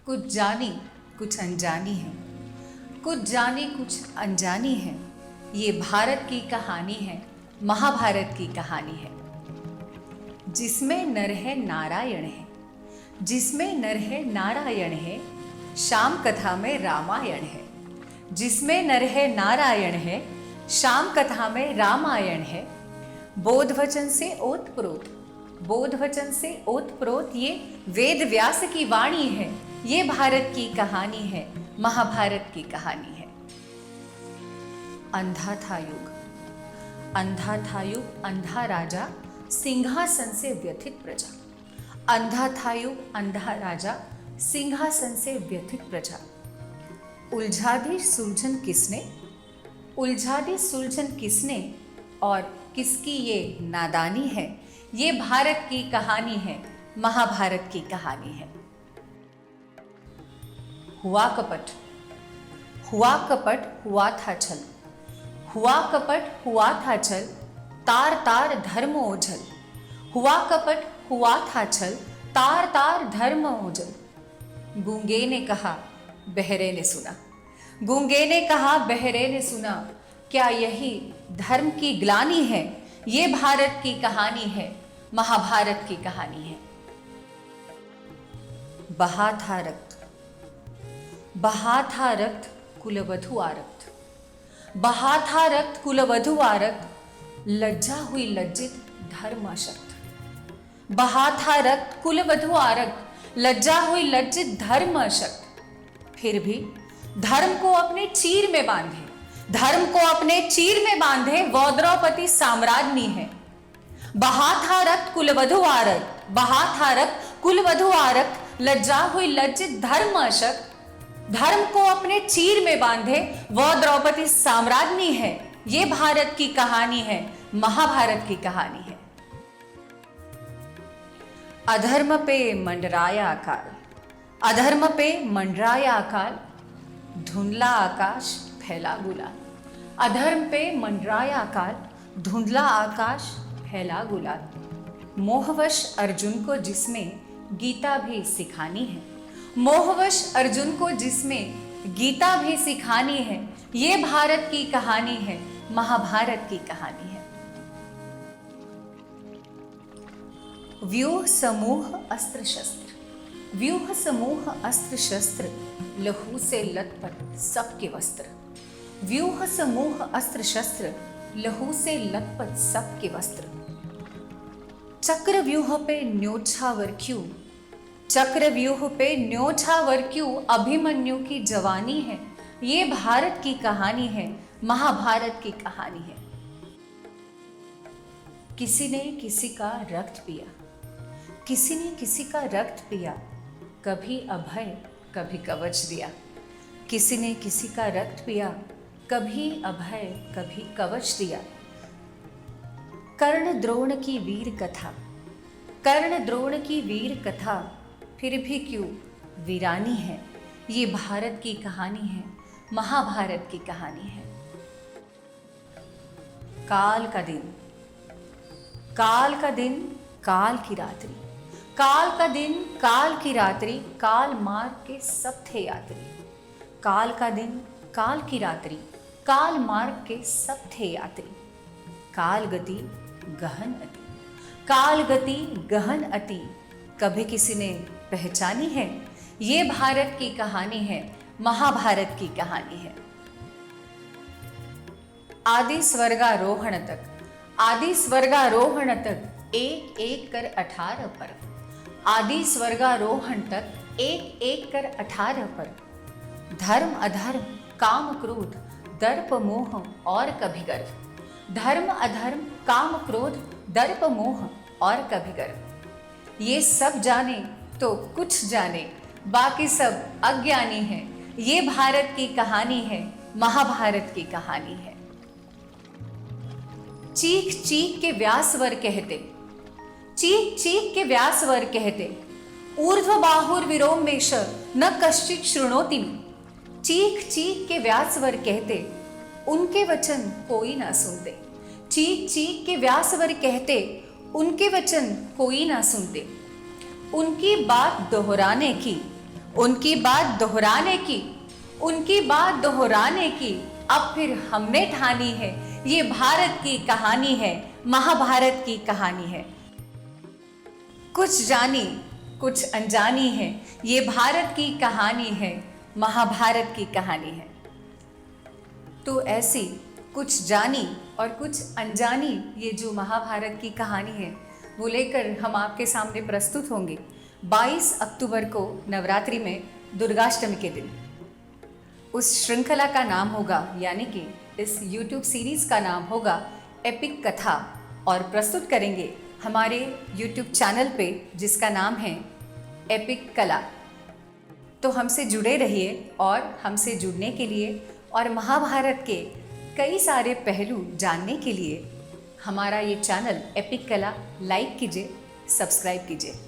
कुछ जानी कुछ अनजानी है, कुछ जानी कुछ अनजानी है। ये भारत की कहानी है, महाभारत की कहानी है। जिसमें नर है नारायण है, जिसमें नर है नारायण है, शाम कथा में रामायण है। जिसमें नर है नारायण है, शाम कथा में रामायण है। बोध वचन से ओतप्रोत, बोध वचन से ओतप्रोत ये वेद व्यास की वाणी है। ये भारत की कहानी है, महाभारत की कहानी है। अंधा था युग, अंधा था युग, अंधा राजा, सिंहासन से व्यथित प्रजा। अंधा था युग, अंधा राजा, सिंहासन से व्यथित प्रजा। उलझा दी सुलझन किसने, उलझा दी सुलझन किसने, और किसकी ये नादानी है। ये भारत की कहानी है, महाभारत की कहानी है। हुआ कपट, हुआ कपट, हुआ था छल, हुआ कपट, हुआ था छल, तार तार धर्म ओझल। हुआ कपट, हुआ था छल, तार तार धर्म ओझल। गूंगे ने कहा, बहरे ने सुना, गूंगे ने कहा, बहरे ने सुना। क्या यही धर्म की ग्लानि है। ये भारत की कहानी है, महाभारत की कहानी है। बहा था रक्त, बहा था रक्त, कुलवधु आरक्त। बहा था रक्त, कुलवधु आरक्त, लज्जा हुई लज्जित धर्म अशक्त। बहा था रक्त, कुलवधु आरक्त, लज्जा हुई लज्जित धर्म अशक्त। फिर भी धर्म को अपने चीर में बांधे, धर्म को अपने चीर में बांधे वो द्रौपदी साम्राज्ञी है। बहा था रक्त, कुलवधु आरक्त, बहा था रक्त, कुलवधु आरक्त, लज्जा हुई लज्जित धर्म अशक्त। धर्म को अपने चीर में बांधे वह द्रौपदी साम्राज्ञी है। ये भारत की कहानी है, महाभारत की कहानी है। अधर्म पे मंडराया अकाल, अधर्म पे मंडराया अकाल, धुंधला आकाश फैला गुलाल। अधर्म पे मंडराया अकाल, धुंधला आकाश फैला गुलाल। मोहवश अर्जुन को जिसमें गीता भी सिखानी है, मोहवश अर्जुन को जिसमें गीता भी सिखानी है। ये भारत की कहानी है, महाभारत की कहानी है। व्यूह समूह अस्त्र शस्त्र, व्यूह समूह अस्त्र शस्त्र, लहू से लथपथ सबके वस्त्र। व्यूह समूह अस्त्र शस्त्र, लहू से लथपथ सबके वस्त्र। चक्र व्यूह पे न्योछावर क्यों, चक्र व्यूह पे न्योछावर क्यों, अभिमन्यु की जवानी है। ये भारत की कहानी है, महाभारत की कहानी है। किसी ने किसी का रक्त पिया, किसी ने किसी का रक्त पिया, कभी अभय कभी कवच दिया। किसी ने किसी का रक्त पिया, कभी अभय कभी कवच दिया। कर्ण द्रोण की वीर कथा, कर्ण द्रोण की वीर कथा, फिर भी क्यों वीरानी है। ये भारत की कहानी है, महाभारत की कहानी है। काल का दिन, काल का दिन, काल की रात्रि, काल का दिन, काल की रात्रि, काल मार्ग के सब थे यात्री। काल का दिन, काल की रात्रि, काल मार्ग के सब थे यात्री। काल गति गहन अति, काल गति गहन अति, कभी किसी ने पहचानी है। ये भारत की कहानी है, महाभारत की कहानी है। आदि स्वर्गारोहण तक, आदि स्वर्गारोहण तक, एक एक कर 18 पर्व। आदि स्वर्गारोहण तक, एक एक कर 18 पर्व। धर्म अधर्म काम क्रोध, दर्प मोह और कभी गर्व। धर्म अधर्म काम क्रोध, दर्प मोह और कभी गर्व। ये सब जाने तो कुछ जाने, बाकी सब अज्ञानी है। ये भारत की कहानी है, महाभारत की कहानी है। चीख चीख के व्यासवर कहते, चीख चीख के व्यासवर कहते, ऊर्ध्व बाहुर्विरोमेश न कश्चित् शृणोति मे। चीख चीख के व्यासवर कहते, उनके वचन कोई ना सुनते। चीख चीख के व्यासवर कहते, उनके वचन कोई ना सुनते। उनकी बात दोहराने की, उनकी बात दोहराने की, उनकी बात दोहराने की अब फिर हमने ठानी है। ये भारत की कहानी है, महाभारत की कहानी है। कुछ जानी कुछ अनजानी है, ये भारत की कहानी है, महाभारत की कहानी है। तो ऐसी कुछ जानी और कुछ अनजानी ये जो महाभारत की कहानी है वो लेकर हम आपके सामने प्रस्तुत होंगे 22 अक्टूबर को नवरात्रि में दुर्गाष्टमी के दिन। उस श्रृंखला का नाम होगा, यानी कि इस YouTube सीरीज़ का नाम होगा एपिक कथा, और प्रस्तुत करेंगे हमारे YouTube चैनल पे जिसका नाम है एपिक कला। तो हमसे जुड़े रहिए, और हमसे जुड़ने के लिए और महाभारत के कई सारे पहलू जानने के लिए हमारा ये चैनल एपिक कला लाइक कीजिए, सब्सक्राइब कीजिए।